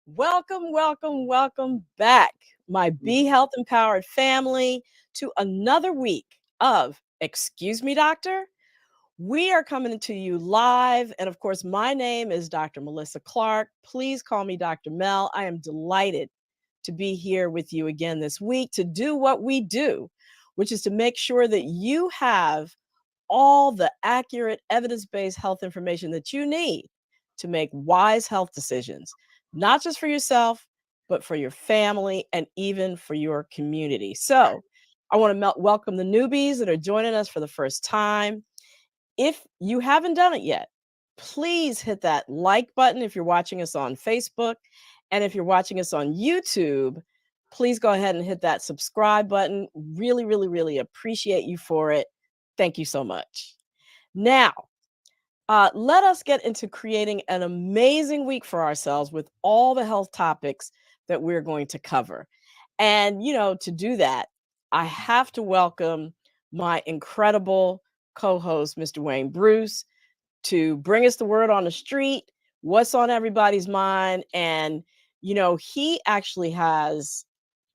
Welcome, welcome, welcome back, my Be Health Empowered family, to another week of Excuse Me, Doctor. We are coming to you live. And of course, my name is Dr. Melissa Clark. Please call me Dr. Mel. I am delighted to be here with you again this week to do what we do, which is to make sure that you have all the accurate evidence-based health information that you need to make wise health decisions, not just for yourself, but for your family and even for your community. So I want to welcome the newbies that are joining us for the first time. If you haven't done it yet, please hit that like button if you're watching us on Facebook. And if you're watching us on YouTube, please go ahead and hit that subscribe button. Really, really, really appreciate you for it. Thank you so much. Now, let us get into creating an amazing week for ourselves with all the health topics that we're going to cover. And, to do that, I have to welcome my incredible co-host, Mr. Wayne Bruce, to bring us the word on the street, what's on everybody's mind. And, he actually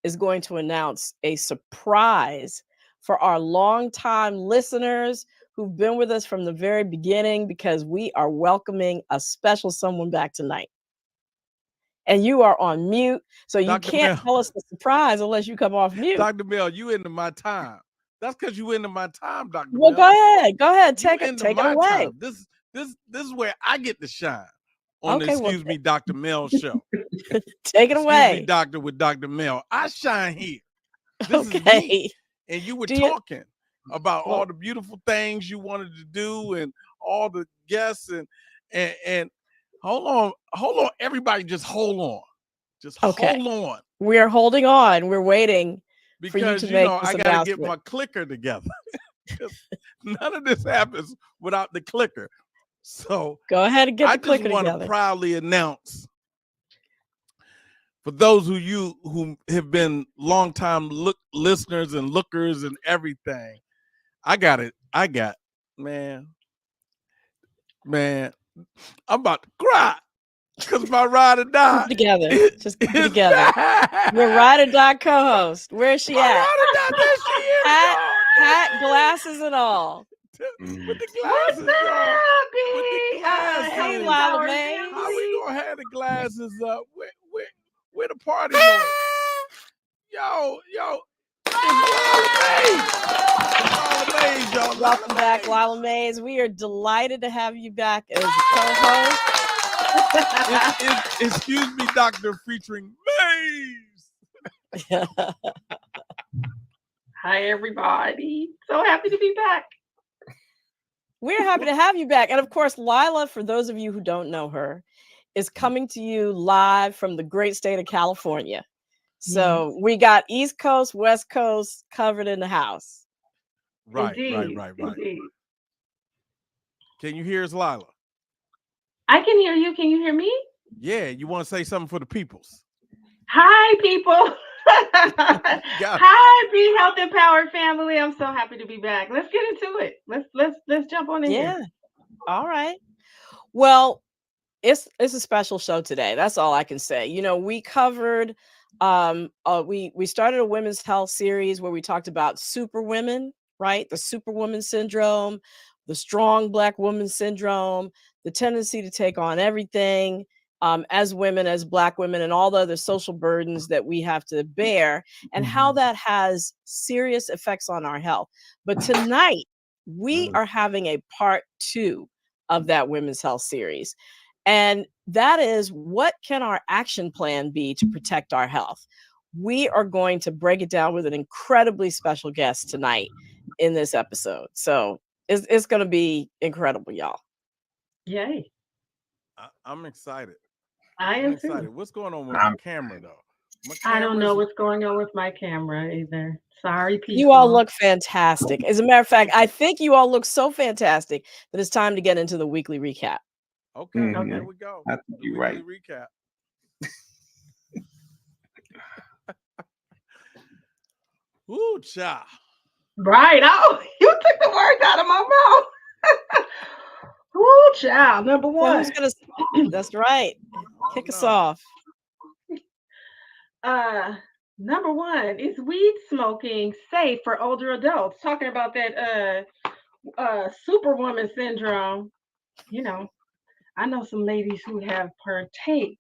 is going to announce a surprise for our longtime listeners who've been with us from the very beginning, because we are welcoming a special someone back tonight. And you are on mute, so you can't tell us the surprise unless you come off mute. Dr. Mel, you into my time. That's because you into my time, Dr. Well, Mel. Go ahead. Take it away. Time. This is where I get to shine on the Excuse Me, Dr. Mel show. Take it away. Excuse me, Doctor, with Dr. Mel. I shine here. This is me. And you were talking about all the beautiful things you wanted to do and all the guests and hold on. Everybody just hold on. Just hold on. We are holding on. We're waiting because for you to make this I gotta get my clicker together. None of this happens without the clicker. So go ahead and get the clicker together. I just want to proudly announce, for those who have been longtime listeners and lookers and everything, man, I'm about to cry because my ride or die. Together, just keep it together. Your ride or die co-host. Where's she at? Hat, glasses, and all. With the glasses, y'all. With the glasses. Hey, Lila May. How we gonna have the glasses up? Where the party going? Yo, Lila Mays, y'all. Welcome back, Lila Mays. We are delighted to have you back as a co-host. Excuse me, Doctor, featuring Mays. Hi, everybody. So happy to be back. We're happy to have you back. And of course, Lila, for those of you who don't know her, is coming to you live from the great state of California. So we got East Coast, West Coast covered in the house. Right. Indeed. Can you hear us, Lila? I can hear you. Can you hear me? Yeah. You want to say something for the peoples? Hi, people. Hi, Be Health Empowered family. I'm so happy to be back. Let's get into it. Let's jump on in here. All right. Well, it's a special show today. That's all I can say. We covered we started a women's health series where we talked about superwomen, right? The superwoman syndrome, the strong Black woman syndrome, the tendency to take on everything as women, as Black women, and all the other social burdens that we have to bear, and how that has serious effects on our health. But tonight, we are having a part 2 of that women's health series. And that is, what can our action plan be to protect our health? We are going to break it down with an incredibly special guest tonight in this episode. So it's going to be incredible, y'all. Yay. I'm excited. I am excited. too. What's going on with my camera, though? I don't know what's going on with my camera either. Sorry, people. You all look fantastic. As a matter of fact, I think you all look so fantastic that it's time to get into the weekly recap. Okay, there we go. I think you're right. Recap. Ooh, cha. Right. Oh, you took the words out of my mouth. Ooh, child. Number one. That's right. Kick us off. Number one, is weed smoking safe for older adults? Talking about that superwoman syndrome. You know, I know some ladies who have partake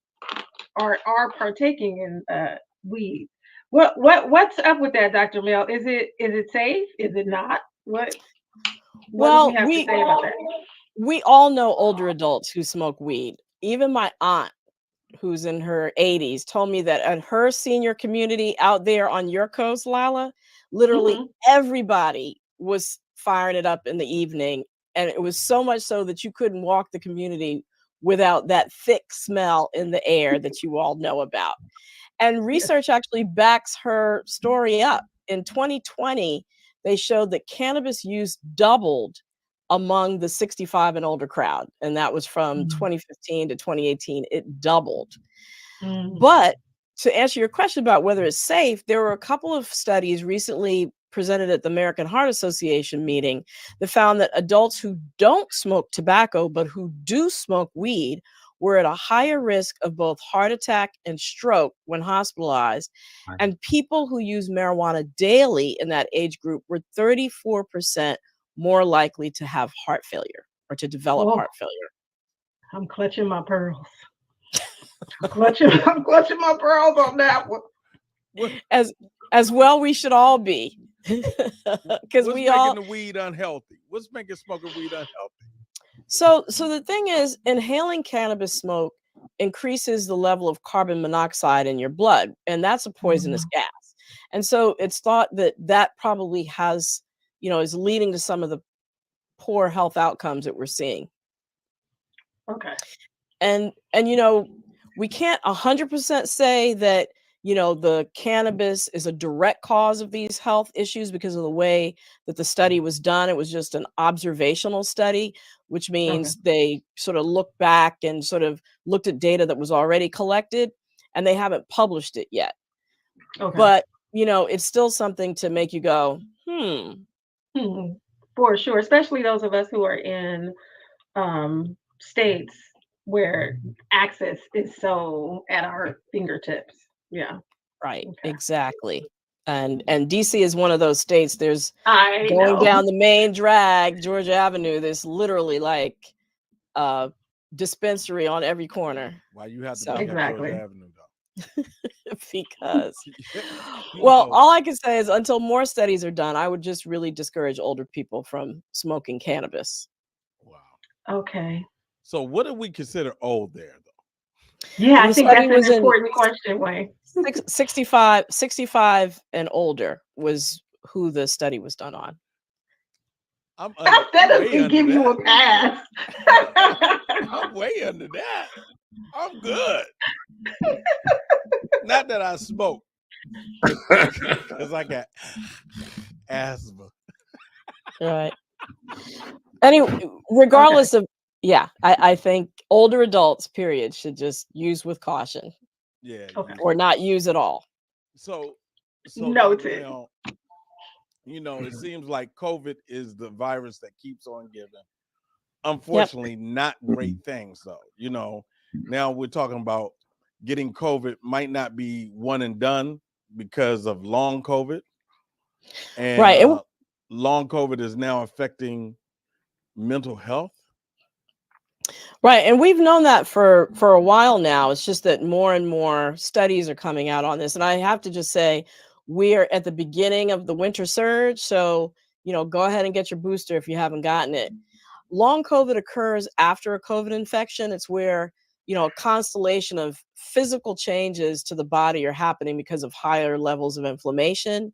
or are partaking in weed. What's up with that, Dr. Mel? Is it safe? Is it not? What do we Well, have to say about that? we all know older adults who smoke weed. Even my aunt, who's in her 80s, told me that at her senior community out there on your coast, Lala, literally Hmm. everybody was firing it up in the evening. And it was so much so that you couldn't walk the community without that thick smell in the air that you all know about. And Yes. research actually backs her story up. In 2020, they showed that cannabis use doubled among the 65 and older crowd. And that was from Mm. 2015 to 2018. It doubled. Mm. But to answer your question about whether it's safe, there were a couple of studies recently presented at the American Heart Association meeting that found that adults who don't smoke tobacco but who do smoke weed were at a higher risk of both heart attack and stroke when hospitalized. Right. And people who use marijuana daily in that age group were 34% more likely to have heart failure or to develop Oh, heart failure. I'm clutching my pearls. I'm clutching my pearls on that one. What As well we should all be. Because what's we making all the weed unhealthy? What's making smoking weed unhealthy? so the thing is, inhaling cannabis smoke increases the level of carbon monoxide in your blood, and that's a poisonous Mm. gas. And so it's thought that that probably has, is leading to some of the poor health outcomes that we're seeing. Okay. And we can't 100% say that the cannabis is a direct cause of these health issues because of the way that the study was done. It was just an observational study, which Okay. means they sort of looked back and sort of looked at data that was already collected, and they haven't published it yet. Okay. But it's still something to make you go, Hmm. For sure, especially those of us who are in states where access is so at our fingertips. Yeah. right, Okay. exactly. And DC is one of those states. There's I going know. down the main drag, Georgia Avenue, there's literally like a dispensary on every corner. Why you have to So bring up Georgia Exactly. Avenue though? because you well, know, all I can say is until more studies are done, I would just really discourage older people from smoking cannabis. wow. Okay. So what do we consider old there though? Yeah, Well, I the think study that's an was in important question, Wayne. 65 and older was who the study was done on. That I'm doesn't way under give you that. a pass. I'm way under that. I'm good. Not that I smoke, because I got asthma. Right. Anyway, Okay. regardless of, yeah, I think older adults, period, should just use with caution Yeah, Okay. use or with not caution. use at all. So, Dr. Noted. Mel, it seems like COVID is the virus that keeps on giving. Yep. Unfortunately, not great things though. Now we're talking about getting COVID might not be one and done because of long COVID, and Right. long COVID is now affecting mental health. Right. And we've known that for a while now. It's just that more and more studies are coming out on this. And I have to just say, we're at the beginning of the winter surge. So, go ahead and get your booster if you haven't gotten it. Long COVID occurs after a COVID infection. It's where, a constellation of physical changes to the body are happening because of higher levels of inflammation.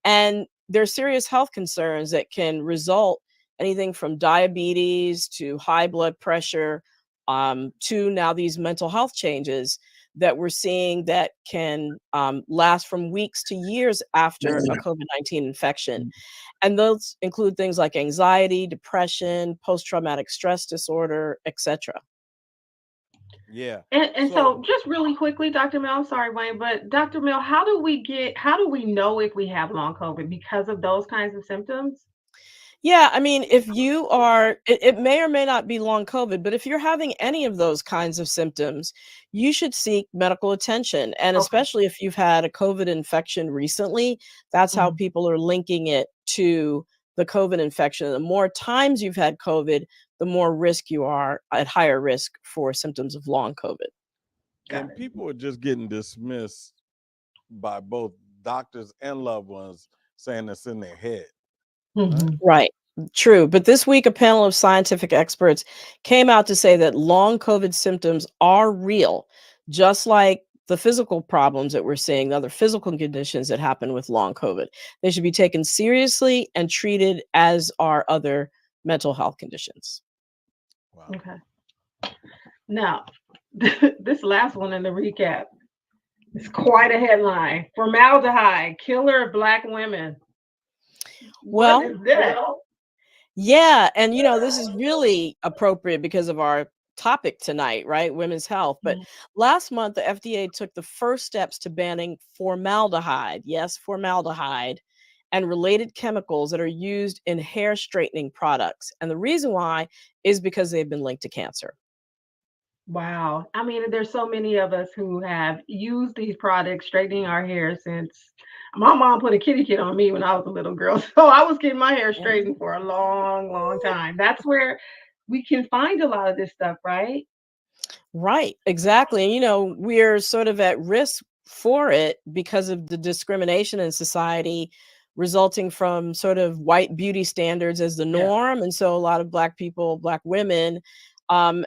And there's serious health concerns that can result anything from diabetes to high blood pressure, to now these mental health changes that we're seeing that can last from weeks to years after a COVID-19 infection. And those include things like anxiety, depression, post-traumatic stress disorder, etc. Yeah. And So so just really quickly, Dr. Mel, I'm sorry, Wayne, but Dr. Mel, how do we know if we have long COVID because of those kinds of symptoms? Yeah, I mean, if you are, it may or may not be long COVID, but if you're having any of those kinds of symptoms, you should seek medical attention. And Okay. especially if you've had a COVID infection recently, that's how Mhm. people are linking it to the COVID infection. The more times you've had COVID, the more risk you are at higher risk for symptoms of long COVID. And people are just getting dismissed by both doctors and loved ones, saying it's in their head. Mhm. Right. True. But this week, a panel of scientific experts came out to say that long COVID symptoms are real, just like the physical problems that we're seeing, the other physical conditions that happen with long COVID. They should be taken seriously and treated as are other mental health conditions. Wow. Okay. Now, this last one in the recap is quite a headline. Formaldehyde, killer of Black women. What Well, is that? yeah, and this is really appropriate because of our topic tonight, right? Women's health. But Mhm. last month, the FDA took the first steps to banning formaldehyde, yes, formaldehyde, and related chemicals that are used in hair straightening products. And the reason why is because they've been linked to cancer. Wow. I mean, there's so many of us who have used these products straightening our hair since my mom put a kitty kit on me when I was a little girl. So I was getting my hair straightened for a long, long time. That's where we can find a lot of this stuff, right? Right, exactly. And we're sort of at risk for it because of the discrimination in society resulting from sort of white beauty standards as the Yeah. norm. And so a lot of Black people, Black women,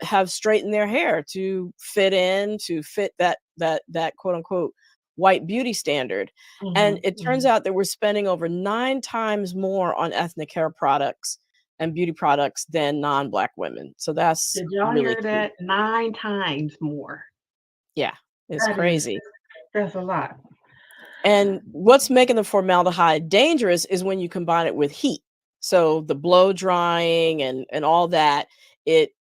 have straightened their hair to fit in, to fit that quote unquote white beauty standard. And Hmm. it turns Hmm. out that we're spending over 9 times more on ethnic hair products and beauty products than non-Black women. So that's Did y'all really hear key. that? 9 times more. Yeah, it's That is, crazy. that's a lot. And what's making the formaldehyde dangerous is when you combine it with heat. So the blow drying and all that, it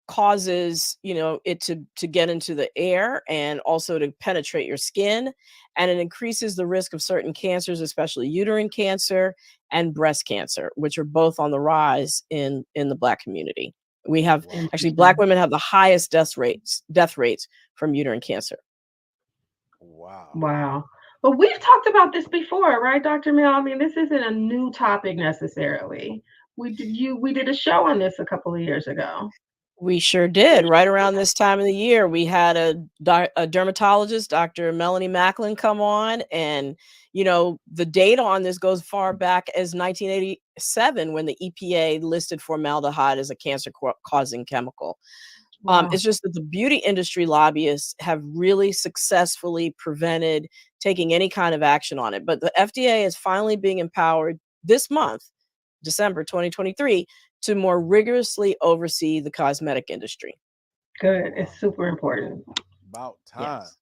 causes, it to get into the air and also to penetrate your skin, and it increases the risk of certain cancers, especially uterine cancer and breast cancer, which are both on the rise in the Black community. We have Wow. actually Black Interesting. women have the highest death rates from uterine cancer. Wow. Wow. But we've talked about this before, right, Dr. Mill? I mean, this isn't a new topic necessarily. We did a show on this a couple of years ago. We sure did. Right around this time of the year, we had a dermatologist, Dr. Melanie Macklin, come on. And, the data on this goes far back as 1987 when the EPA listed formaldehyde as a cancer-causing chemical. Wow. It's just that the beauty industry lobbyists have really successfully prevented taking any kind of action on it. But the FDA is finally being empowered this month, December 2023, to more rigorously oversee the cosmetic industry. Good. Wow. It's super important. About time. Yes,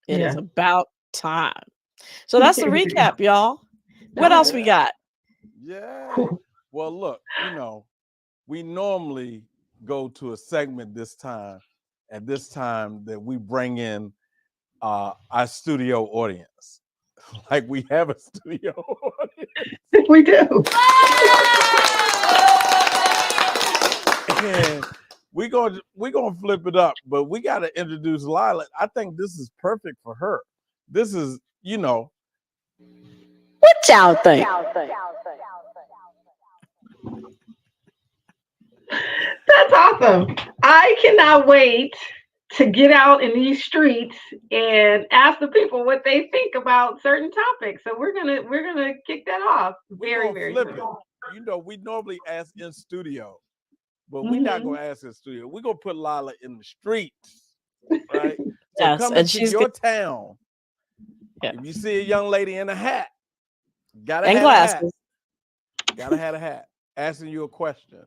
it is Yeah. about time. So that's the recap, y'all. What All else we Yeah. got? Yay. Well, look, we normally go to a segment this time, at this time that we bring in our studio audience. Like we have a studio audience. We do. And we gonna flip it up, but we gotta introduce Lila. I think this is perfect for her. This is, What y'all think? That's awesome. I cannot wait to get out in these streets and ask the people what they think about certain topics. So we're gonna kick that off we very, gonna very flip soon. it. We normally ask in studio, but we're not Hmm. gonna ask in studio. We're gonna put Lila in the streets, right? So Yes, coming and to she's your good. town, Yeah, if you see a young lady in a hat, gotta and have a hat. glasses. Gotta have a hat. Asking you a question.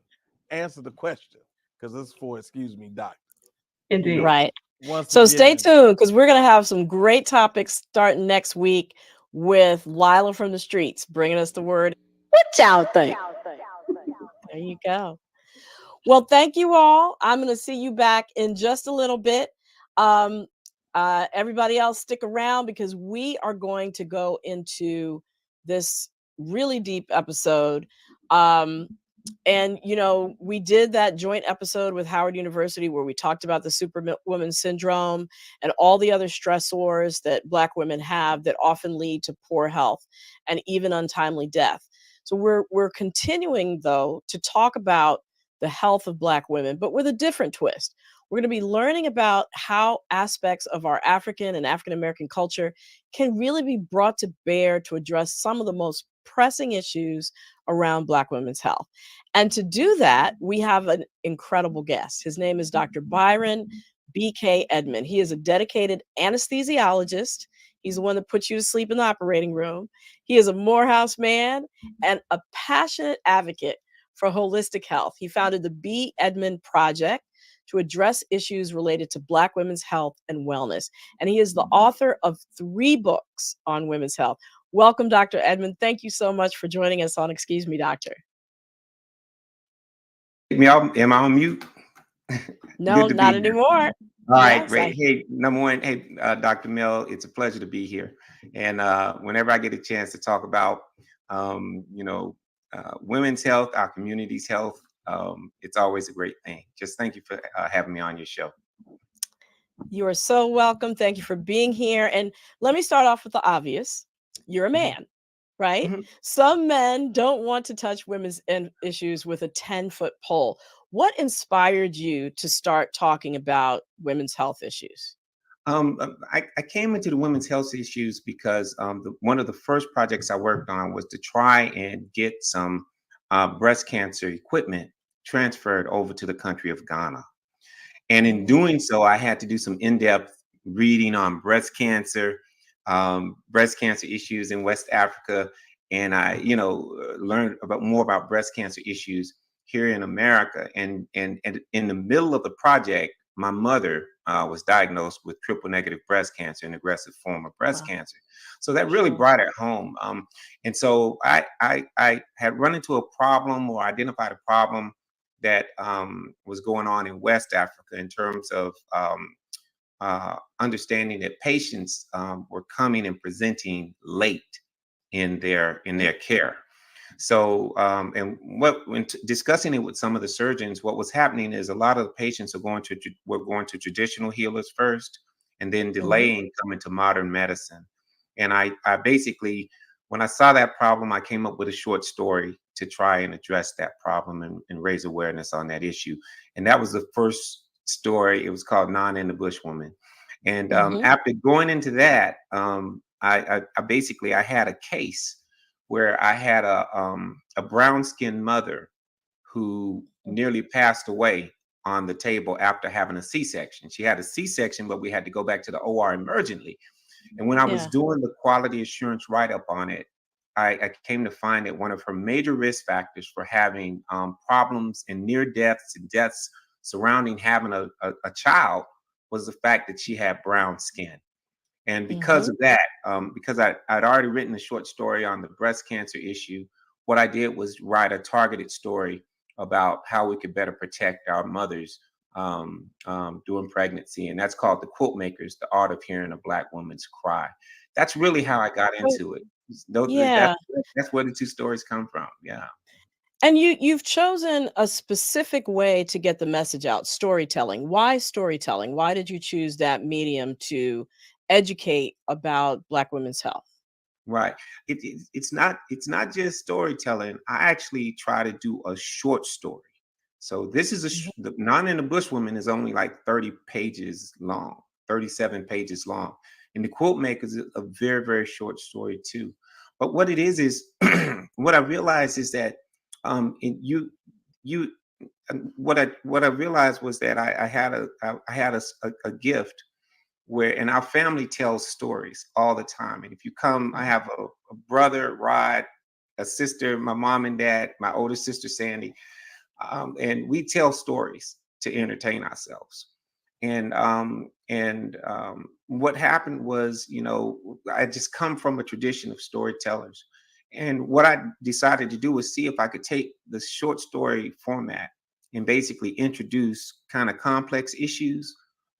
Answer the question. Because this is for excuse me, doctor. Indeed. Right. Once So stay again, tuned because we're going to have some great topics starting next week with Lila from the streets bringing us the word. What y'all think? There you go. Well, thank you all. I'm going to see you back in just a little bit. Um, everybody else, stick around because we are going to go into this really deep episode And, you know, we did that joint episode with Howard University where we talked about the superwoman syndrome and all the other stressors that Black women have that often lead to poor health and even untimely death. So we're continuing, though, to talk about the health of Black women, but with a different twist. We're going to be learning about how aspects of our African and African American culture can really be brought to bear to address some of the most pressing issues around Black women's health. And to do that, we have an incredible guest. His name is Dr. Byron B.K. Edmond. He is a dedicated anesthesiologist. He's the one that puts you to sleep in the operating room. He is a Morehouse man and a passionate advocate for holistic health. He founded the B. Edmond Project to address issues related to Black women's health and wellness. And he is the author of 3 books on women's health. Welcome, Dr. Edmond. Thank you so much for joining us on Excuse Me, Doctor. Am I on mute? No, not anymore. All right, great. Hey, number one, hey, Dr. MEL, it's a pleasure to be here. And whenever I get a chance to talk about, women's health, our community's health, it's always a great thing. Just thank you for having me on your show. You are so welcome. Thank you for being here. And let me start off with the obvious. You're a man, right? Mm-hmm. Some men don't want to touch women's issues with a 10-foot pole. What inspired you to start talking about women's health issues? I came into the women's health issues because one of the first projects I worked on was to try and get some breast cancer equipment transferred over to the country of Ghana. And in doing so, I had to do some in-depth reading on breast cancer issues in West Africa. And I, learned more about breast cancer issues here in America. And in the middle of the project, my mother was diagnosed with triple negative breast cancer, an aggressive form of breast cancer. So that really brought it home. And so I had run into a problem or identified a problem that was going on in West Africa in terms of understanding that patients were coming and presenting late in their care. So, and when discussing it with some of the surgeons, what was happening is a lot of the patients were going to traditional healers first, and then delaying coming to modern medicine. And I basically, when I saw that problem, I came up with a short story to try and address that problem and raise awareness on that issue. And that was the first story. It was called Non and the Bushwoman. And after going into that, I basically had a case where I had a brown-skinned mother who nearly passed away on the table after having a C-section. She had a C-section, but we had to go back to the OR emergently. And when I was doing the quality assurance write-up on it, I came to find that one of her major risk factors for having problems and near deaths and deaths surrounding having a child was the fact that she had brown skin. And because of that, because I'd already written a short story on the breast cancer issue, what I did was write a targeted story about how we could better protect our mothers during pregnancy. And that's called the Quiltmakers, the art of hearing a Black woman's cry. That's really how I got into it. That's where the 2 stories come from. Yeah. And you've chosen a specific way to get the message out, storytelling. Why storytelling? Why did you choose that medium to educate about Black women's health? Right. It's not just storytelling. I actually try to do a short story. So this is the Non and the Bushwoman is only like 30 pages long, 37 pages long. And the Quiltmakers is a very, very short story too. But what it is what I realized is that what I realized was that I had a gift where, and our family tells stories all the time. And if you come, I have a brother, Rod, a sister, my mom and dad, my older sister, Sandy, and we tell stories to entertain ourselves. And what happened was, I just come from a tradition of storytellers. And what I decided to do was see if I could take the short story format and basically introduce kind of complex issues,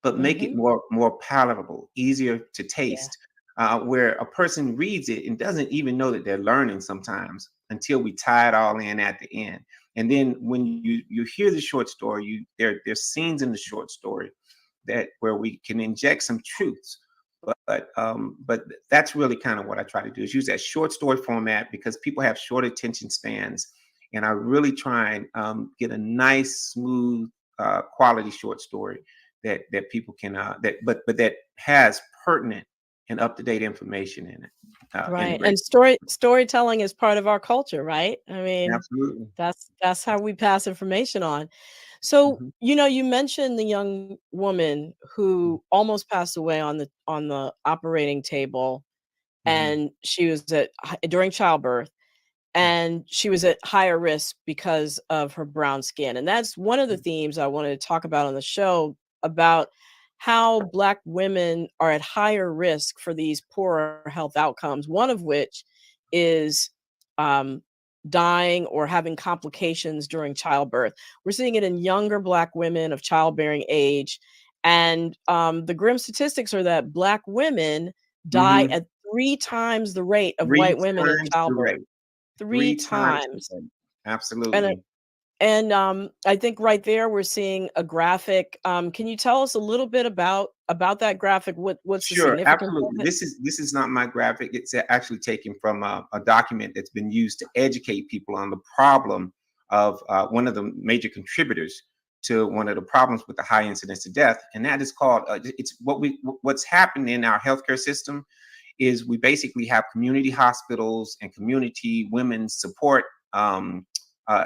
but make it more palatable, easier to taste, where a person reads it and doesn't even know that they're learning sometimes until we tie it all in at the end. And then when you hear the short story, there's scenes in the short story that where we can inject some truths. But that's really kind of what I try to do, is use that short story format, because people have short attention spans, and I really try and get a nice, smooth, quality short story that people can but that has pertinent and up-to-date information in it. Right. And storytelling is part of our culture, right? I mean, absolutely, that's how we pass information on. So, Mhm. you mentioned the young woman who almost passed away on the operating table, Mhm. and she was during childbirth, and she was at higher risk because of her brown skin. And that's one of the themes I wanted to talk about on the show, about how Black women are at higher risk for these poorer health outcomes, one of which is um, dying or having complications during childbirth. We're seeing it in younger Black women of childbearing age. And the grim statistics are that Black women die Mhm. at 3 times the rate of Three white women in times the childbirth. rate. 3 Three times the times. rate. And Absolutely. I think right there we're seeing a graphic. Can you tell us a little bit about that graphic? What's the Sure, significance of absolutely. it? This is not my graphic. It's actually taken from a document that's been used to educate people on the problem of one of the major contributors to one of the problems with the high incidence of death, and that is called. It's what's happened in our healthcare system is we basically have community hospitals and community women's support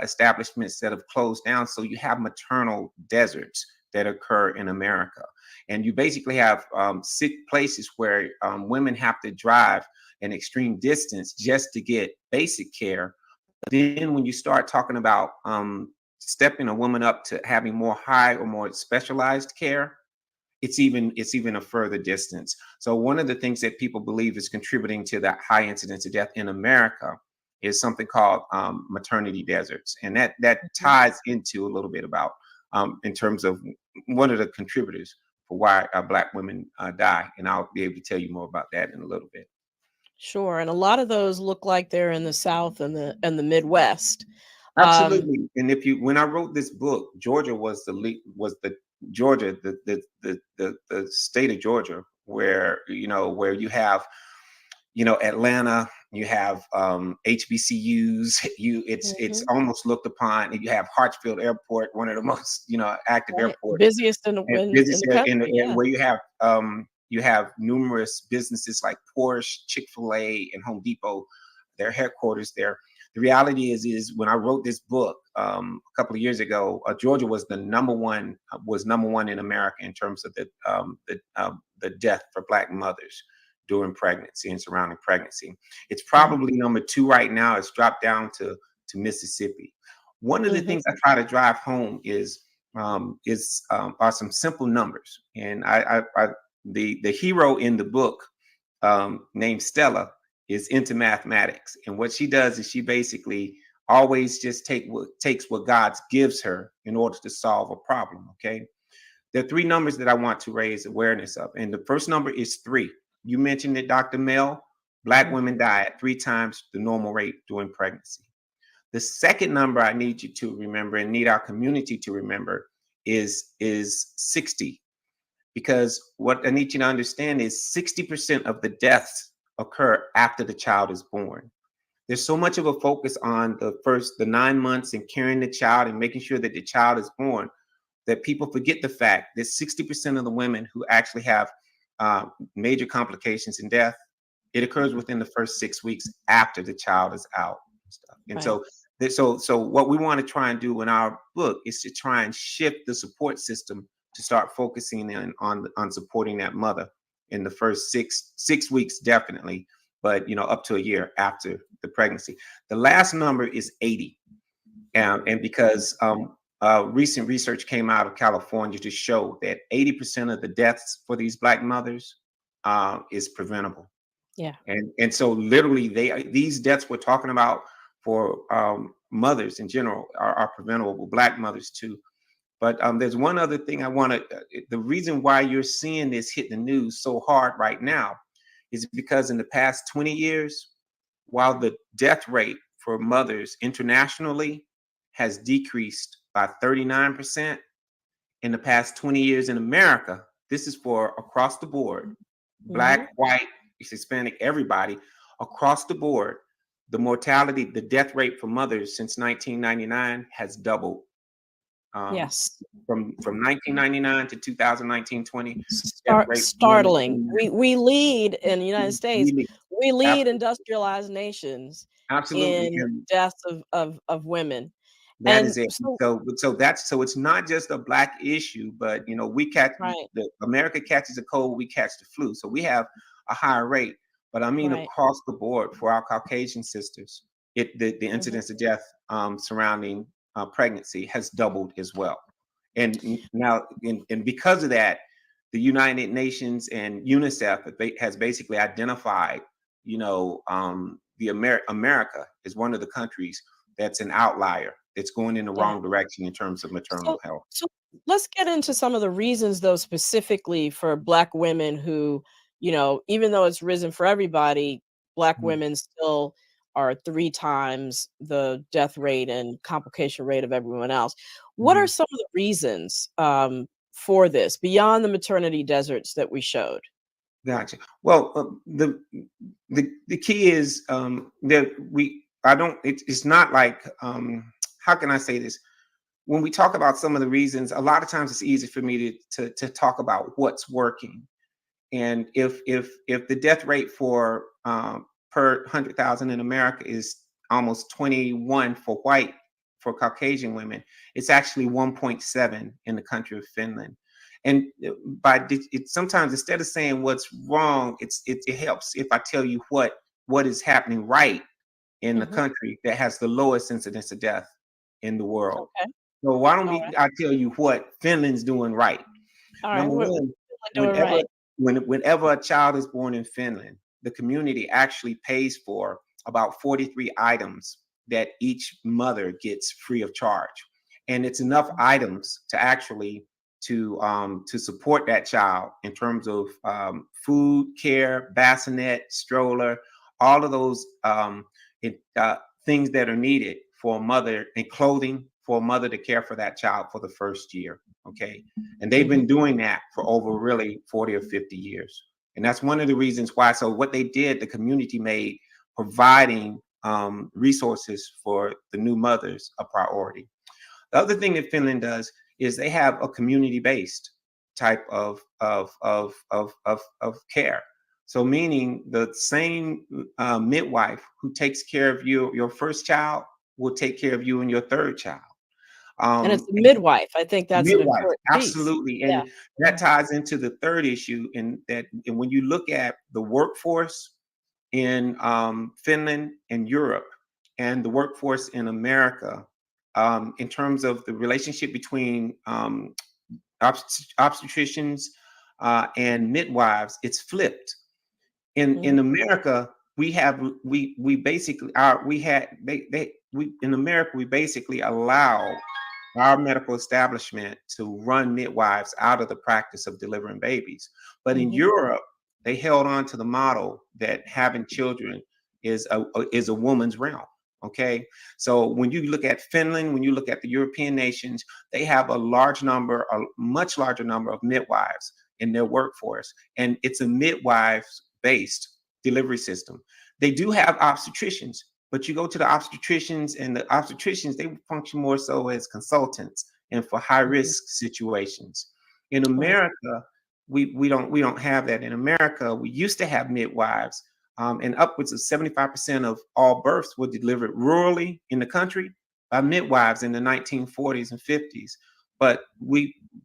establishments that have closed down. So you have maternal deserts that occur in America. And you basically have sick places where women have to drive an extreme distance just to get basic care. Then when you start talking about stepping a woman up to having more high or more specialized care, it's even a further distance. So one of the things that people believe is contributing to that high incidence of death in America is something called maternity deserts, and that Mhm. ties into a little bit about in terms of one of the contributors for why Black women die, and I'll be able to tell you more about that in a little bit. Sure, and a lot of those look like they're in the South and the Midwest. Um, Absolutely. And if you, when I wrote this book, Georgia was was the Georgia, the state of Georgia, where where you have Atlanta, you have HBCUs, it's mhm, almost looked upon, and you have Hartsfield Airport, one of the most active right. airports, Busiest in the and in business the in, country, yeah. where you have numerous businesses like Porsche, Chick-fil-A, and Home Depot, their headquarters there. The reality is when I wrote this book a couple of years ago, Georgia was the number one in America in terms of the death for Black mothers during pregnancy and surrounding pregnancy. It's Mm, probably number two right now. It's dropped down to Mississippi. One of the mhm, things I try to drive home are some simple numbers, and the hero in the book named Stella is into mathematics, and what she does is she basically always just takes what God gives her in order to solve a problem. Okay, there are three numbers that I want to raise awareness of, and the first number is 3. You mentioned it, Dr. MEL. Black mhm, women die at 3 times the normal rate during pregnancy. The second number I need you to remember and need our community to remember is 60, because what I need you to understand is 60% of the deaths occur after the child is born. There's so much of a focus on the 9 months and carrying the child and making sure that the child is born, that people forget the fact that 60% of the women who actually have uh, major complications and death, it occurs within the first 6 weeks after the child is out and stuff. And right. so what we want to try and do in our book is to try and shift the support system to start focusing on supporting that mother in the first six weeks, definitely, but up to a year after the pregnancy. The last number is 80, and because recent research came out of California to show that 80% of the deaths for these Black mothers is preventable. Yeah. And so literally these deaths we're talking about for mothers in general are preventable, Black mothers too. But there's one other thing I want to, the reason why you're seeing this hit the news so hard right now is because in the past 20 years, while the death rate for mothers internationally has decreased by 39%. In the past 20 years in America, this is for across the board, Black, white, Hispanic, everybody, across the board, the mortality, the death rate for mothers since 1999 has doubled. Yes. From 1999 to 2019-20, Startling. We lead in the United States. We lead industrialized nations in deaths of women. That is it. So it's not just a Black issue, but you know, we catch America catches a cold, we catch the flu. So we have a higher rate. But I mean, across the board for our Caucasian sisters, the incidence of death surrounding pregnancy has doubled as well. And now, and because of that, the United Nations and UNICEF has basically identified, you know, America is one of the countries that's an outlier. It's going in the wrong direction in terms of maternal health. So let's get into some of the reasons, though, specifically for Black women who, you know, even though it's risen for everybody, Black women still are 3 times the death rate and complication rate of everyone else. What are some of the reasons for this beyond the maternity deserts that we showed? Gotcha. Well, the key is that it's not like how can I say this? When we talk about some of the reasons, a lot of times it's easy for me to talk about what's working. And if the death rate for per 100,000 in America is almost 21 for Caucasian women, it's actually 1.7 in the country of Finland. And sometimes instead of saying what's wrong, it helps if I tell you what is happening right in the country that has the lowest incidence of death in the world. Okay. So why don't I tell you what Finland's doing right? Number one, whenever a child is born in Finland, the community actually pays for about 43 items that each mother gets free of charge. And it's enough items to actually to support that child in terms of food, care, bassinet, stroller, all of those things that are needed for a mother, and clothing for a mother to care for that child for the first year. Okay. And they've been doing that for over really 40 or 50 years. And that's one of the reasons why. So what they did, the community made providing resources for the new mothers a priority. The other thing that Finland does is they have a community-based type of care. So meaning the same midwife who takes care of your first child will take care of you and your third child. And it's a midwife. I think that's an important piece. Absolutely. And that ties into the third issue in that. And when you look at the workforce in Finland and Europe and the workforce in America, in terms of the relationship between obstetricians and midwives, it's flipped. In America, we basically allow our medical establishment to run midwives out of the practice of delivering babies. But in Europe, they held on to the model that having children is a woman's realm. Okay, so when you look at Finland, when you look at the European nations, they have a much larger number of midwives in their workforce, and it's a midwives-based delivery system. They do have obstetricians, but you go to the obstetricians, and the obstetricians, they function more so as consultants and for high-risk situations. In America, we don't have that. In America, we used to have midwives, and upwards of 75% of all births were delivered rurally in the country by midwives in the 1940s and 50s. But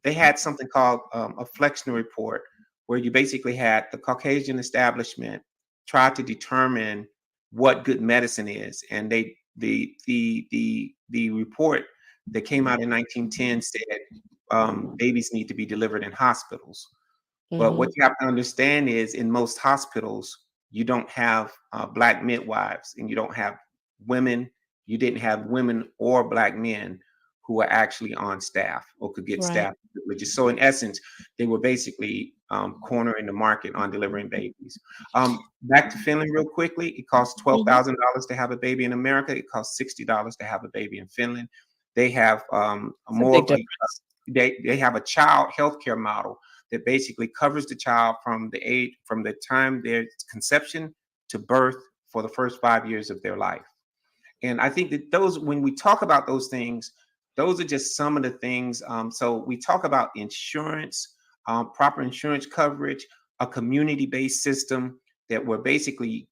they had something called a Flexner report, where you basically had the Caucasian establishment try to determine what good medicine is, and the report that came out in 1910 said babies need to be delivered in hospitals. But what you have to understand is, in most hospitals, you don't have Black midwives, and you don't have women. You didn't have women or Black men who were actually on staff or could get staff privileges. So in essence, they were basically corner in the market on delivering babies. Back to Finland real quickly. It costs $12,000 to have a baby in America. It costs $60 to have a baby in Finland. They have they have a child healthcare model that basically covers the child from the time their conception to birth for the first 5 years of their life. And I think that when we talk about those things, those are just some of the things. So we talk about insurance, proper insurance coverage, a community-based system that we're basically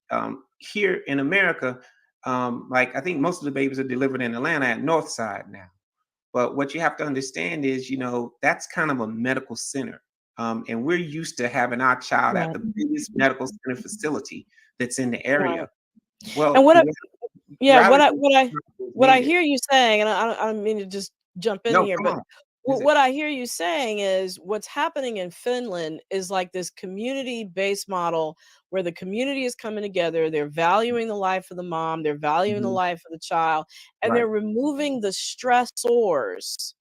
here in America. Like I think most of the babies are delivered in Atlanta at Northside now. But what you have to understand is, that's kind of a medical center. And we're used to having our child at the biggest medical center facility that's in the area. Well, and what I hear you saying, and I don't mean to just jump in here, but what I hear you saying is what's happening in Finland is like this community-based model where the community is coming together. They're valuing the life of the mom. They're valuing the life of the child, and they're removing the stressors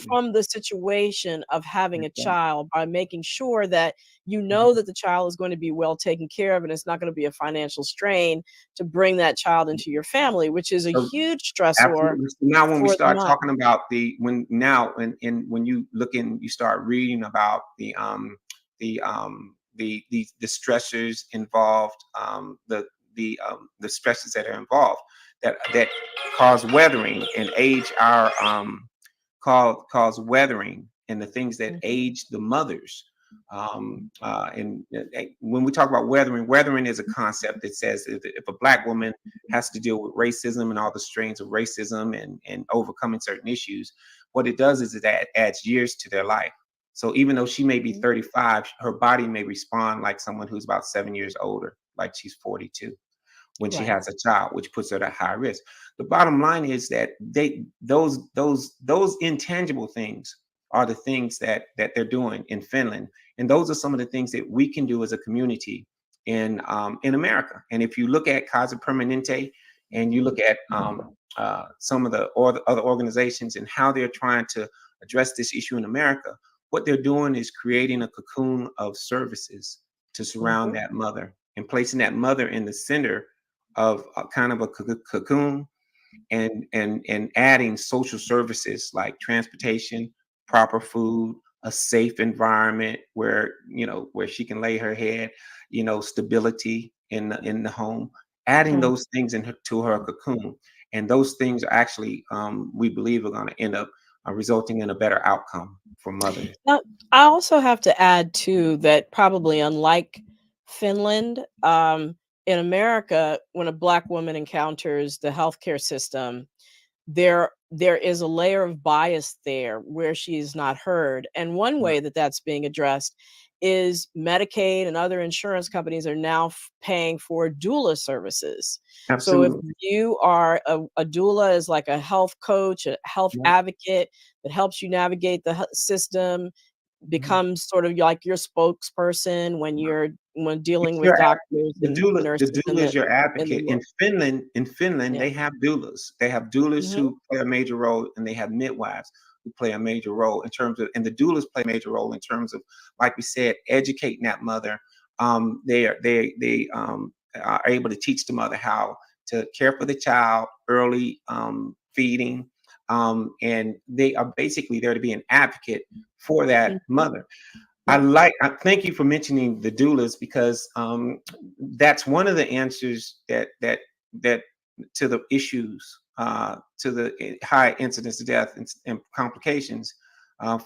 from the situation of having a child by making sure that that the child is going to be well taken care of, and it's not going to be a financial strain to bring that child into your family, which is a huge stressor. Now, when we start talking about when you look in, you start reading about the stressors involved, the stresses that are involved that cause weathering and age our cause weathering, and the things that age the mothers. And when we talk about weathering is a concept that says if a Black woman has to deal with racism and all the strains of racism and overcoming certain issues, what it does is it adds years to their life. So even though she may be 35, her body may respond like someone who's about 7 years older, like she's 42. When she has a child, which puts her at high risk. The bottom line is that those intangible things are the things that they're doing in Finland, and those are some of the things that we can do as a community in America. And if you look at Kaiser Permanente, and you look at some of the other organizations and how they're trying to address this issue in America, what they're doing is creating a cocoon of services to surround that mother and placing that mother in the center of a kind of a cocoon, and adding social services like transportation, proper food, a safe environment where she can lay her head, stability in the home, adding those things to her cocoon. And those things are actually, we believe, are going to end up resulting in a better outcome for mothers. Now, I also have to add too that probably unlike Finland, in America, when a Black woman encounters the healthcare system, there is a layer of bias there where she is not heard. And one way that that's being addressed is Medicaid and other insurance companies are now paying for doula services. Absolutely. So if you are a doula is like a health coach, a health advocate that helps you navigate the system, becomes sort of like your spokesperson when dealing with doctors and nurses. The doula is your advocate. In Finland, they have doulas. They have doulas who play a major role, and they have midwives who play a major role in terms of, and the doulas play a major role in terms of, like we said, educating that mother. They are able to teach the mother how to care for the child, early feeding. And they are basically there to be an advocate for that mother. I thank you for mentioning the doulas, because that's one of the answers that to the issues, to the high incidence of death and complications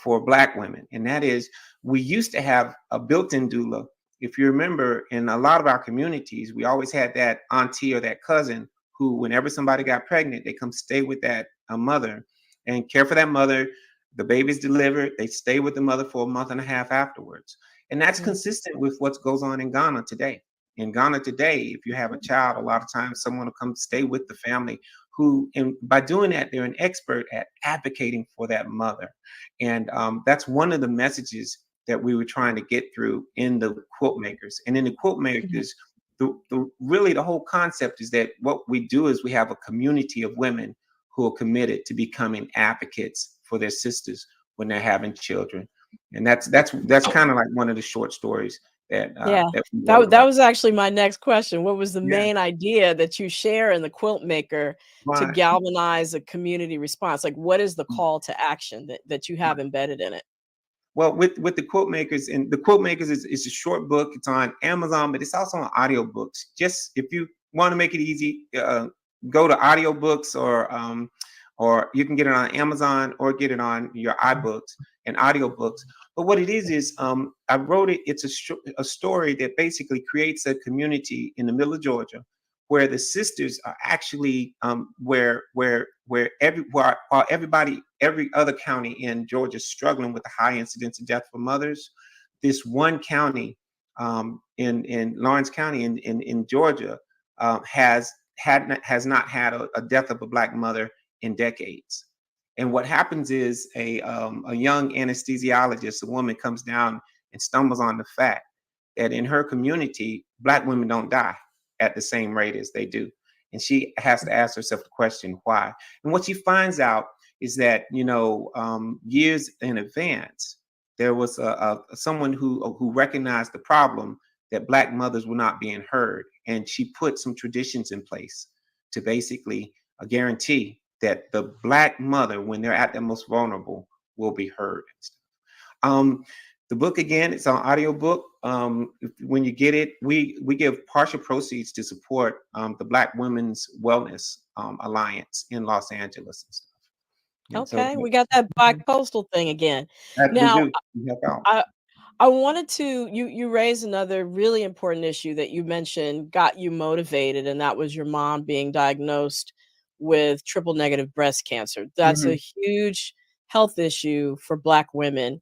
for Black women. And that is, we used to have a built-in doula. If you remember, in a lot of our communities, we always had that auntie or that cousin who, whenever somebody got pregnant, they come stay with that mother and care for that mother. The baby's delivered, they stay with the mother for a month and a half afterwards. And that's consistent with what goes on in Ghana today. In Ghana today, if you have a child, a lot of times someone will come stay with the family who, and by doing that, they're an expert at advocating for that mother. And that's one of the messages that we were trying to get through in the Quiltmakers. And in the Quiltmakers, really the whole concept is that what we do is we have a community of women who are committed to becoming advocates for their sisters when they're having children, And that's kind of like one of the short stories that we wrote that about. was actually my next question. What was the main idea that you share in the Quiltmaker to galvanize a community response? Like, what is the call to action that you have embedded in it? Well, with the Quiltmakers, and the Quiltmakers is a short book. It's on Amazon, but it's also on audiobooks. Just if you want to make it easy, go to audiobooks, or you can get it on Amazon or get it on your iBooks and audiobooks. But what it is I wrote it. It's a story that basically creates a community in the middle of Georgia, where the sisters are actually where every other county in Georgia is struggling with the high incidence of death for mothers. This one county in Lawrence County in Georgia has not had a death of a Black mother in decades. And what happens is a young anesthesiologist, a woman, comes down and stumbles on the fact that in her community, Black women don't die at the same rate as they do. And she has to ask herself the question, why? And what she finds out is that, years in advance, there was someone who recognized the problem that Black mothers were not being heard. And she put some traditions in place to basically guarantee that the Black mother, when they're at their most vulnerable, will be heard. The book, again, it's on audiobook. When you get it, we give partial proceeds to support the Black Women's Wellness Alliance in Los Angeles and stuff. And okay, we got that bi-coastal thing again. Now, I wanted to, you raised another really important issue that you mentioned got you motivated, and that was your mom being diagnosed with triple negative breast cancer. That's a huge health issue for Black women.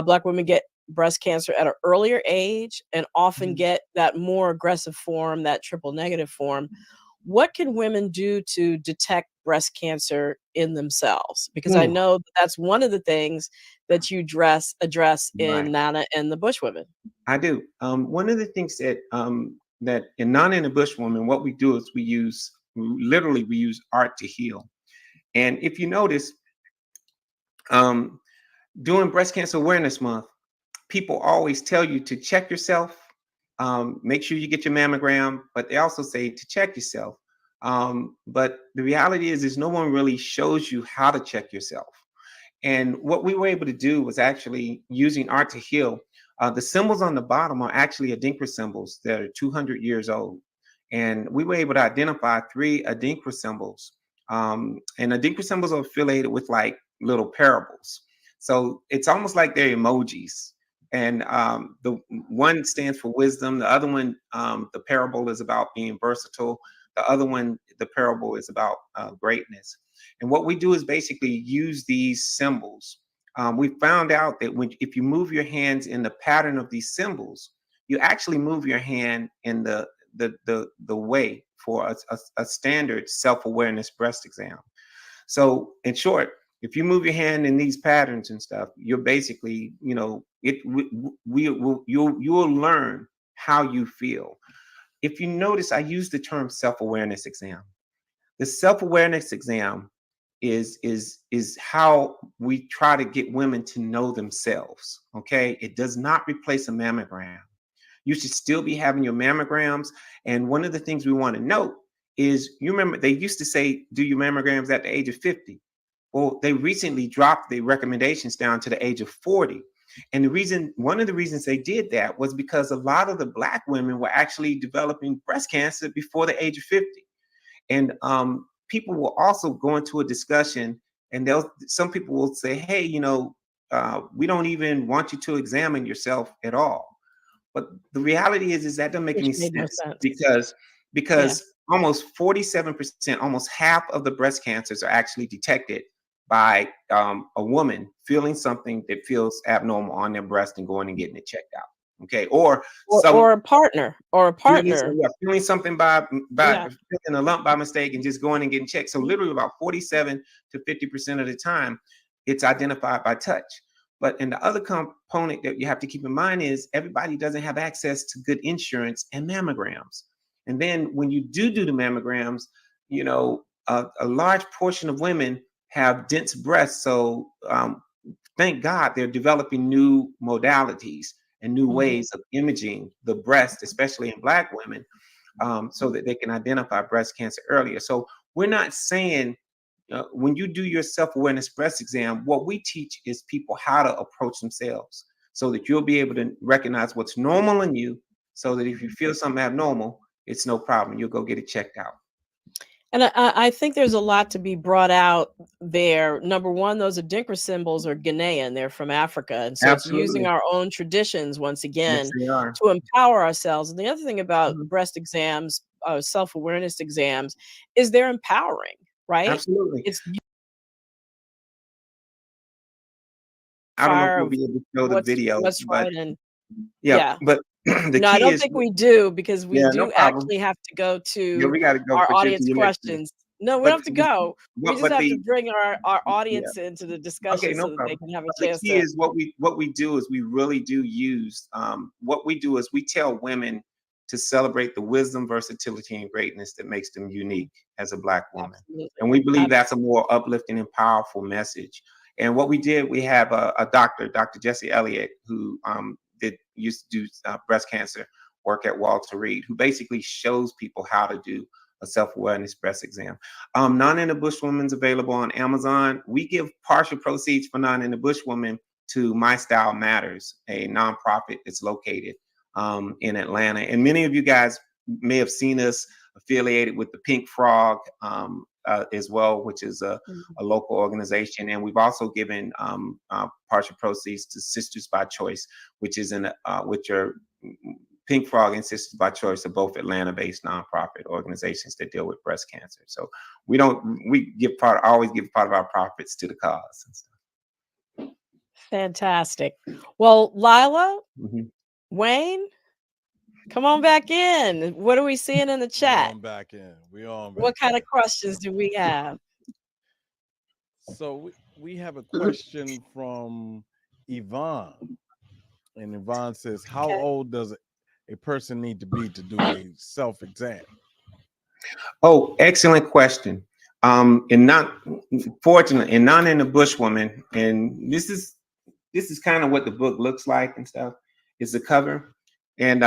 Black women get breast cancer at an earlier age and often get that more aggressive form, that triple negative form. What can women do to detect breast cancer in themselves? Because I know that's one of the things that you address in Nana and the Bushwoman. I do. One of the things that in Nana and the Bushwoman, what we do is we use art to heal. And if you notice, during Breast Cancer Awareness Month, people always tell you to check yourself, make sure you get your mammogram, but they also say to check yourself. But the reality is no one really shows you how to check yourself. And what we were able to do was actually using art to heal. The symbols on the bottom are actually Adinkra symbols that are 200 years old. And we were able to identify 3 Adinkra symbols. And Adinkra symbols are affiliated with like little parables. So it's almost like they're emojis. And the one stands for wisdom. The other one, the parable is about being versatile. The other one, the parable is about greatness. And what we do is basically use these symbols. We found out that if you move your hands in the pattern of these symbols, you actually move your hand in the way for a standard self-awareness breast exam. So in short, if you move your hand in these patterns and stuff, you're basically, you'll learn how you feel. If you notice, I use the term self-awareness exam. The self-awareness exam is how we try to get women to know themselves. Okay, it does not replace a mammogram. You should still be having your mammograms. And one of the things we want to note is, you remember they used to say, do your mammograms at the age of 50. Well, they recently dropped the recommendations down to the age of 40. And one of the reasons they did that was because a lot of the Black women were actually developing breast cancer before the age of 50. And people will also go into a discussion, and some people will say, hey, we don't even want you to examine yourself at all. But the reality is that doesn't make any sense, because almost 47%, almost half of the breast cancers are actually detected by a woman feeling something that feels abnormal on their breast and going and getting it checked out. Okay, or a partner, feeling something by feeling a lump by mistake and just going and getting checked. So literally about 47 to 50% of the time, it's identified by touch. But and the other component that you have to keep in mind is everybody doesn't have access to good insurance and mammograms. And then when you do the mammograms, a large portion of women have dense breasts. So thank God they're developing new modalities and new ways of imaging the breast, especially in Black women, so that they can identify breast cancer earlier. So we're not saying when you do your self-awareness breast exam, what we teach is people how to approach themselves so that you'll be able to recognize what's normal in you, so that if you feel something abnormal, it's no problem. You'll go get it checked out. And I think there's a lot to be brought out there. Number one, those Adinkra symbols are Ghanaian. They're from Africa. And so it's using Absolutely. our own traditions, once again, Yes, they are. to empower ourselves. And the other thing about breast exams, self-awareness exams, is they're empowering, right? Absolutely. It's I don't know if fire we'll of be able to show the video, what's but right. And yeah, but the no, I key don't is, think we do, because we yeah, no do problem. actually have to go Yeah, to we got to go, our Patricia, audience your next thing. questions. No, we don't But have to go. We just but have to the bring our yeah. audience into the Okay, discussion no so that they problem. can have a But the chance key to. is what we do is we really do use what we do is we tell women to celebrate the wisdom, versatility, and greatness that makes them unique as a Black woman. Absolutely. And we believe that's a more uplifting and powerful message. And what we did, we have a doctor, Dr. Jesse Elliott, who used to do breast cancer work at Walter Reed, who basically shows people how to do a self-awareness breast exam. Non in the Bushwoman's available on Amazon. We give partial proceeds for Non in the Bushwoman to My Style Matters, a nonprofit that's located in Atlanta. And many of you guys may have seen us affiliated with the Pink Frog as well, which is a local organization. And we've also given partial proceeds to Sisters by Choice, which is which are Pink Frog and Sisters by Choice are both Atlanta-based nonprofit organizations that deal with breast cancer. So we always give part of our profits to the cause and stuff. Fantastic. Well, Lila, Wayne, come on back in. What are we seeing in the chat? What kind of questions do we have? So we have a question from Yvonne. And Yvonne says, how old does a person need to be to do a self-exam? Oh, excellent question. And not fortunately, and Not in the Bushwoman, and this is kind of what the book looks like and stuff. Is the cover, and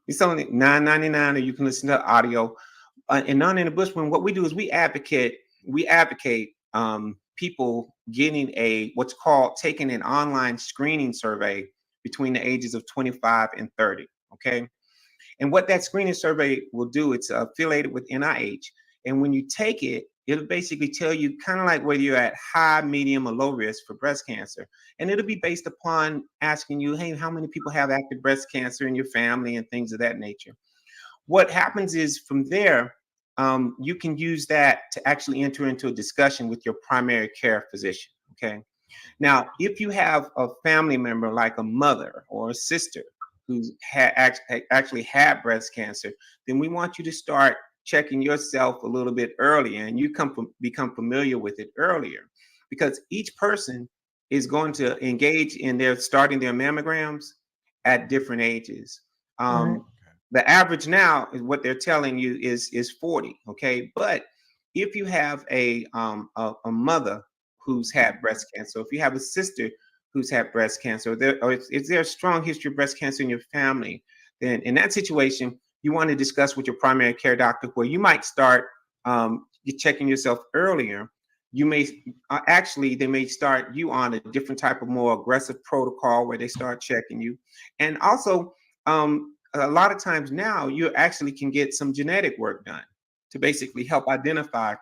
it's only $9.99, or you can listen to audio. And Not in the Bushwoman, what we do is we advocate people getting what's called taking an online screening survey between the ages of 25 and 30. Okay. And what that screening survey will do, it's affiliated with NIH. And when you take it, it'll basically tell you kind of like whether you're at high, medium, or low risk for breast cancer. And it'll be based upon asking you, hey, how many people have active breast cancer in your family and things of that nature. What happens is from there, you can use that to actually enter into a discussion with your primary care physician. Okay. Now, if you have a family member like a mother or a sister who's actually had breast cancer, then we want you to start checking yourself a little bit earlier, and you become familiar with it earlier, because each person is going to engage in starting their mammograms at different ages. The average now is what they're telling you is 40. Okay, but if you have a mother who's had breast cancer, if you have a sister who's had breast cancer, or is there a strong history of breast cancer in your family, then in that situation, you want to discuss with your primary care doctor, where you might start checking yourself earlier. You may they may start you on a different type of more aggressive protocol where they start checking you. And also, a lot of times now, you actually can get some genetic work done to basically help identify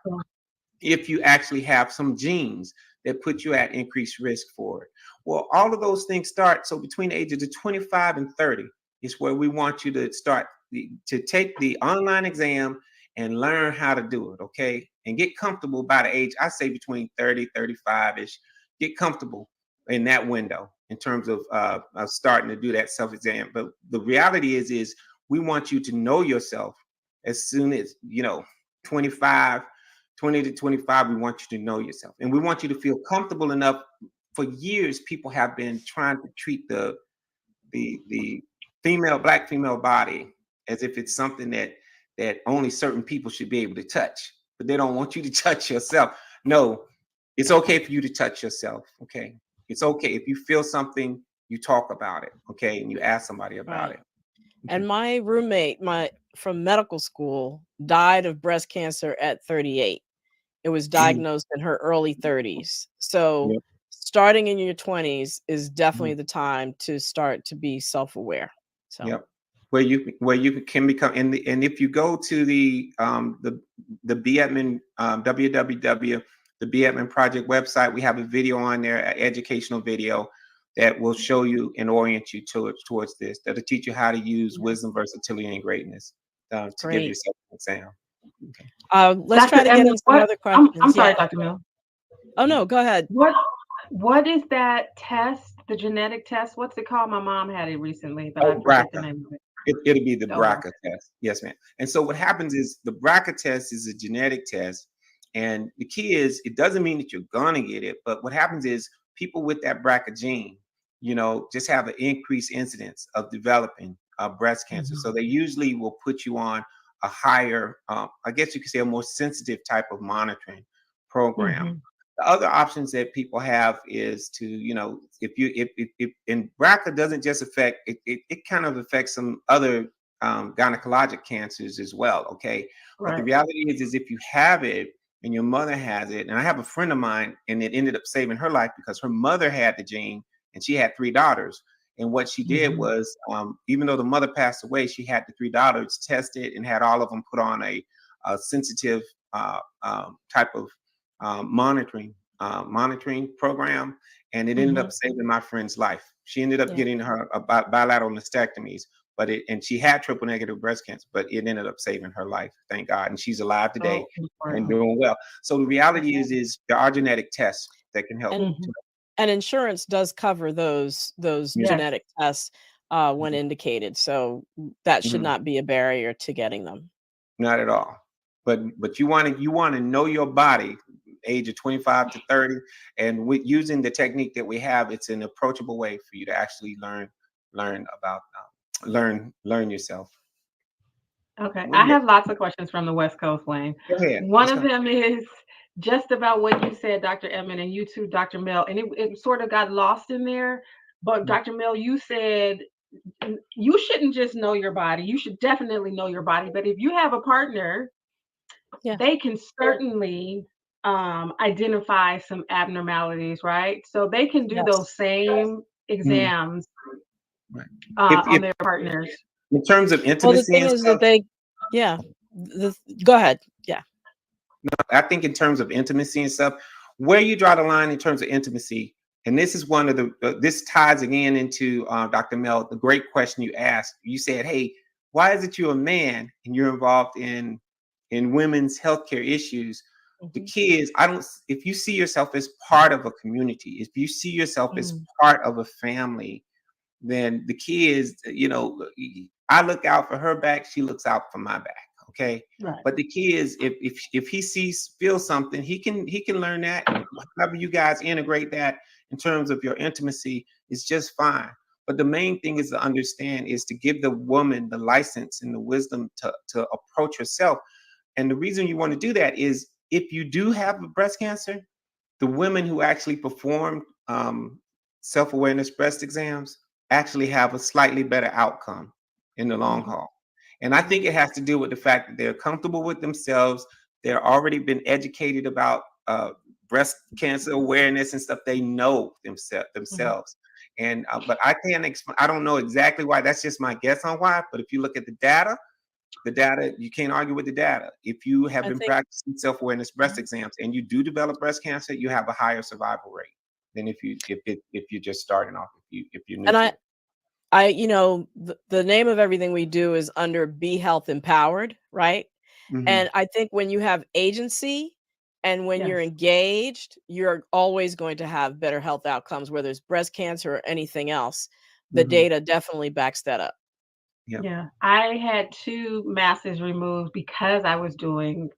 if you actually have some genes that put you at increased risk for it. Well, all of those things start. So between the ages of 25 and 30 is where we want you to start to take the online exam and learn how to do it. Okay. And get comfortable by the age, I say between 30, 35-ish, get comfortable in that window in terms of starting to do that self-exam. But the reality is we want you to know yourself as soon as, 20 to 25, we want you to know yourself. And we want you to feel comfortable enough. For years, people have been trying to treat the Black female body as if it's something that only certain people should be able to touch, but they don't want you to touch yourself. No, it's okay for you to touch yourself. Okay. It's okay. If you feel something, you talk about it, okay? And you ask somebody about it. And my roommate, from medical school, died of breast cancer at 38. It was diagnosed in her early 30s. So Yep. starting in your 20s is definitely the time to start to be self-aware. So yep. Where you can become, and if you go to the B. Edmond, www. the B. Edmond Project website, we have a video on there, an educational video that will show you and orient you towards this. That'll teach you how to use wisdom, versatility, and greatness to give yourself an exam. Okay. Let's Dr. try to get Edmond, into some other questions. I'm sorry, Dr. Mill. Oh no, go ahead. What is that test? The genetic test? What's it called? My mom had it recently, but I forget the name of it. It'll be the BRCA test. Yes, ma'am. And so what happens is the BRCA test is a genetic test. And the key is, it doesn't mean that you're gonna get it, but what happens is people with that BRCA gene, just have an increased incidence of developing breast cancer. So they usually will put you on a higher, I guess you could say a more sensitive type of monitoring program. The other options that people have is to, if and BRCA doesn't just affect, it kind of affects some other gynecologic cancers as well, okay? But the reality is if you have it and your mother has it, and I have a friend of mine, and it ended up saving her life because her mother had the gene and she had 3 daughters. And what she did was, even though the mother passed away, she had the 3 daughters tested and had all of them put on a sensitive type of monitoring program, and it ended up saving my friend's life. She ended up getting her bilateral mastectomies, and she had triple negative breast cancer, but it ended up saving her life, thank God, and she's alive today and doing well. So the reality is there are genetic tests that can help. And insurance does cover those genetic tests when indicated, so that should not be a barrier to getting them. Not at all. But you want to know your body, age of 25 to 30, and with using the technique that we have, it's an approachable way for you to actually learn about learn yourself. Okay, I have lots of questions from the West Coast, Wayne. Go ahead. One of them is just about what you said, Dr. Edmond, and you too, Dr. Mel, and it sort of got lost in there. But Dr. Mel, you said you shouldn't just know your body. You should definitely know your body. But if you have a partner, they can certainly identify some abnormalities, right? So they can do those same exams on their partners. In terms of intimacy, well, the thing is that they, go ahead. Yeah. No, I think in terms of intimacy and stuff, where you draw the line in terms of intimacy, and this is one of the, this ties again into Dr. Mel, the great question you asked. You said, hey, why is it you're a man and you're involved in women's healthcare issues? The key is, if you see yourself as part of a community, if you see yourself as part of a family, then the key is, I look out for her back, she looks out for my back. Okay. Right. But the key is if he feels something, he can learn that. And however you guys integrate that in terms of your intimacy is just fine. But the main thing is to understand is to give the woman the license and the wisdom to approach herself. And the reason you want to do that is if you do have a breast cancer, the women who actually perform self-awareness breast exams actually have a slightly better outcome in the long haul. And I think it has to do with the fact that they're comfortable with themselves. They're already been educated about breast cancer awareness and stuff. They know themselves. And but I can't explain. I don't know exactly why. That's just my guess on why. But if you look at the data, you can't argue with the data. If you have been practicing self-awareness breast exams and you do develop breast cancer, you have a higher survival rate than if you're just starting off. If you're new. And the name of everything we do is under Be Health Empowered, right? And I think when you have agency and when you're engaged, you're always going to have better health outcomes, whether it's breast cancer or anything else. The data definitely backs that up. Yeah. I had 2 masses removed because I was doing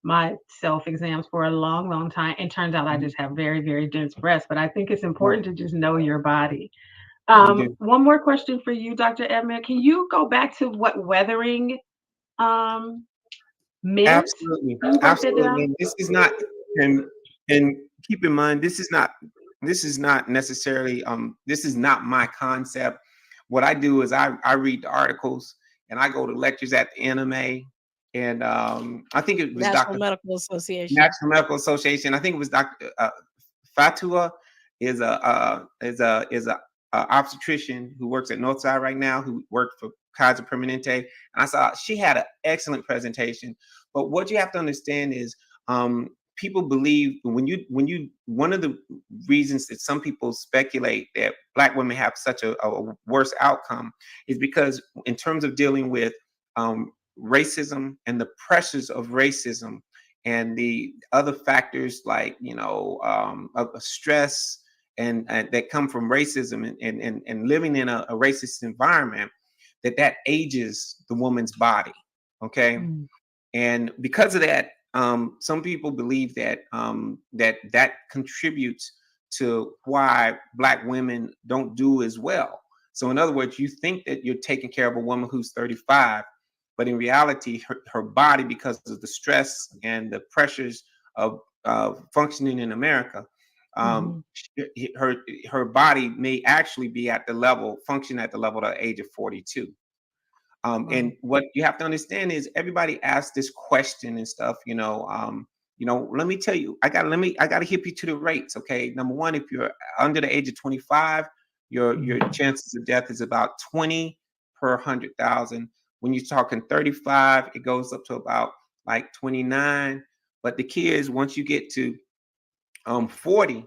my self exams for a long, long time. And turns out I just have very, very dense breasts. But I think it's important to just know your body. One more question for you, Dr. Edmond. Can you go back to what weathering meant? Absolutely. And this is not, and keep in mind, this is not this is not necessarily this is not my concept. What I do is I read the articles and I go to lectures at the NMA, and I think it was National Dr. Medical Association. National Medical Association. I think it was Dr. Fatua is a obstetrician who works at Northside right now, who worked for Kaiser Permanente. And I saw she had an excellent presentation. But what you have to understand is people believe when you one of the reasons that some people speculate that Black women have such a worse outcome is because in terms of dealing with racism and the pressures of racism and the other factors like of stress and that come from racism and living in a racist environment, that ages the woman's body. Okay. And because of that, some people believe that that contributes to why Black women don't do as well. So in other words, you think that you're taking care of a woman who's 35, but in reality, her body, because of the stress and the pressures of functioning in America, her body may actually be function at the level of the age of 42. And what you have to understand is everybody asks this question and stuff, let me tell you, I gotta hip you to the rates. Okay. Number one, if you're under the age of 25, your chances of death is about 20 per 100,000. When you're talking 35, it goes up to about like 29. But the key is once you get to 40,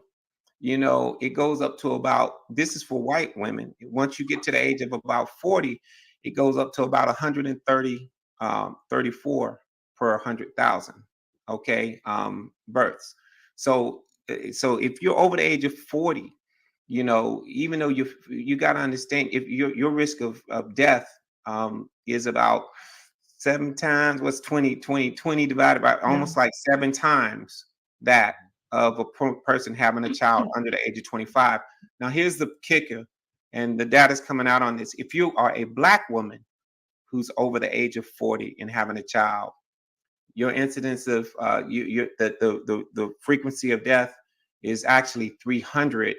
it goes up to about, this is for white women. Once you get to the age of about 40, it goes up to about 130, 34 per 100,000, okay, births. So if you're over the age of 40, even though you got to understand if your risk of death is about 7 times, what's 20 divided by almost like 7 times that of a person having a child under the age of 25. Now, here's the kicker. And the data is coming out on this. If you are a Black woman who's over the age of 40 and having a child, your incidence of the frequency of death is actually 300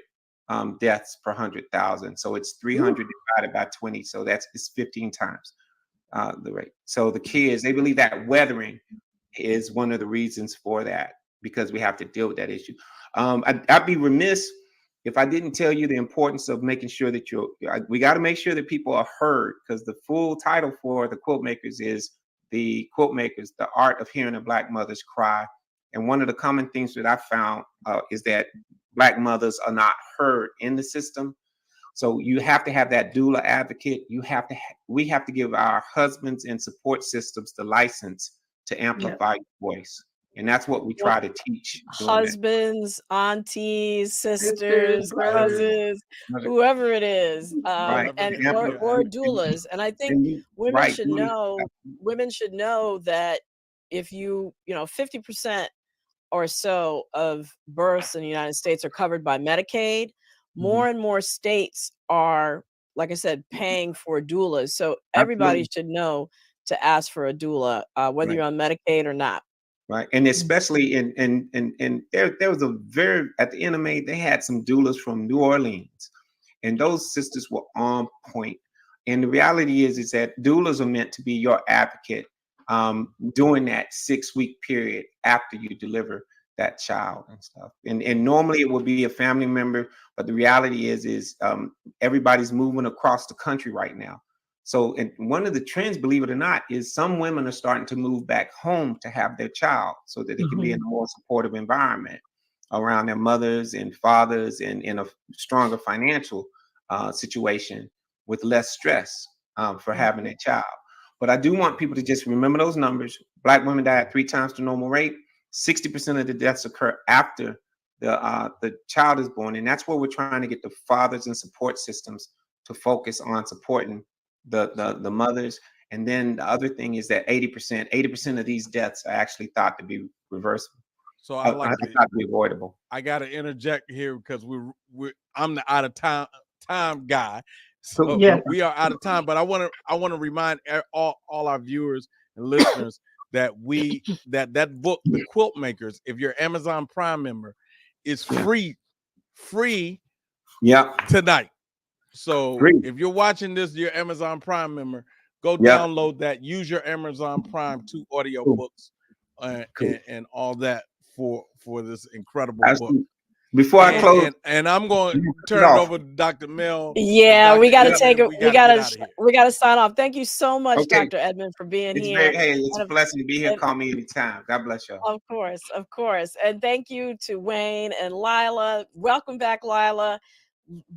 deaths per 100,000. So it's 300 divided by 20. So it's 15 times the rate. So the key is they believe that weathering is one of the reasons for that, because we have to deal with that issue. I'd be remiss if I didn't tell you the importance of making sure that we got to make sure that people are heard, because the full title for the Quiltmakers is the Quiltmakers, the art of hearing a Black mother's cry. And one of the common things that I found is that Black mothers are not heard in the system. So you have to have that doula advocate. We have to give our husbands and support systems the license to amplify your voice. And that's what we try to teach. Husbands, aunties, sisters, cousins, whoever it is, or doulas. And I think women should know that if 50% or so of births in the United States are covered by Medicaid, more and more states are, like I said, paying for doulas. So everybody should know to ask for a doula, whether you're on Medicaid or not. Right. And especially there was at the NMA, they had some doulas from New Orleans, and those sisters were on point. And the reality is that doulas are meant to be your advocate during that 6-week period after you deliver that child and stuff. And normally it would be a family member, but the reality is everybody's moving across the country right now. So, and one of the trends, believe it or not, is some women are starting to move back home to have their child so that they can be in a more supportive environment around their mothers and fathers and in a stronger financial situation with less stress for having a child. But I do want people to just remember those numbers. Black women die at 3 times the normal rate. 60% of the deaths occur after the child is born. And that's where we're trying to get the fathers and support systems to focus on supporting the mothers. And then the other thing is that 80% of these deaths are actually thought to be reversible. So I thought to be avoidable. I got to interject here because I'm the out of time guy. So we are out of time, but I want to remind all our viewers and listeners that that book, The Quiltmakers, if you're Amazon Prime member, is free free Yep. tonight. So Free. if you're watching this, you're Amazon Prime member, go Yep. download that. Use your Amazon Prime 2 audio Cool. books and all that for this incredible book. Before I close, and I'm going to turn it over to Dr. Mel. Yeah, Dr. we got to Edmond, take it. We got to sign off. Thank you so much, Okay. Dr. Edmond, for being it's here. Hey, it's a blessing to be here. Call me anytime. God bless y'all. Of course. And thank you to Wayne and Lila. Welcome back, Lila.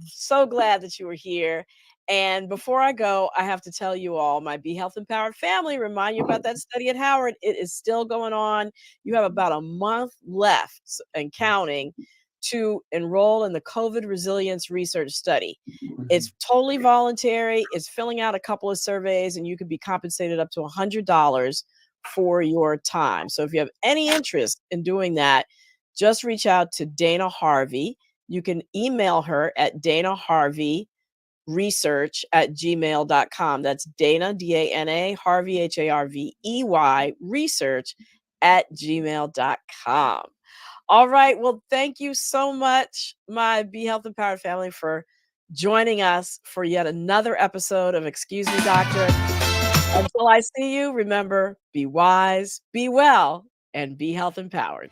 So glad that you were here. And before I go, I have to tell you all, my Be Health Empowered family, remind you about that study at Howard. It is still going on. You have about a month left and counting to enroll in the COVID resilience research study. It's totally voluntary. It's filling out a couple of surveys, and you can be compensated up to $100 for your time. So if you have any interest in doing that, just reach out to Dana Harvey. You can email her at danaharveyresearch@gmail.com. That's Dana, D-A-N-A, Harvey, Harvey, research@gmail.com. All right. Well, thank you so much, my Be Health Empowered family, for joining us for yet another episode of Excuse Me, Doctor. Until I see you, remember, be wise, be well, and be health empowered.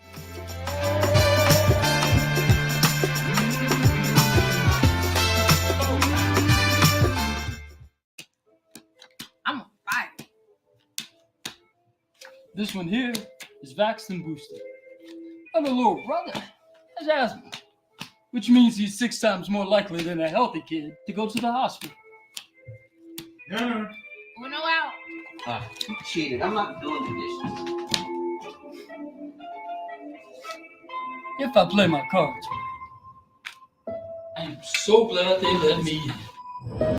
I'm on fire. This one here is vaxxed and boosted. My little brother has asthma, which means he's 6 times more likely than a healthy kid to go to the hospital. Dinner. Uno out. You cheated. I'm not doing the dishes. If I play my cards right, I am so glad they let me in.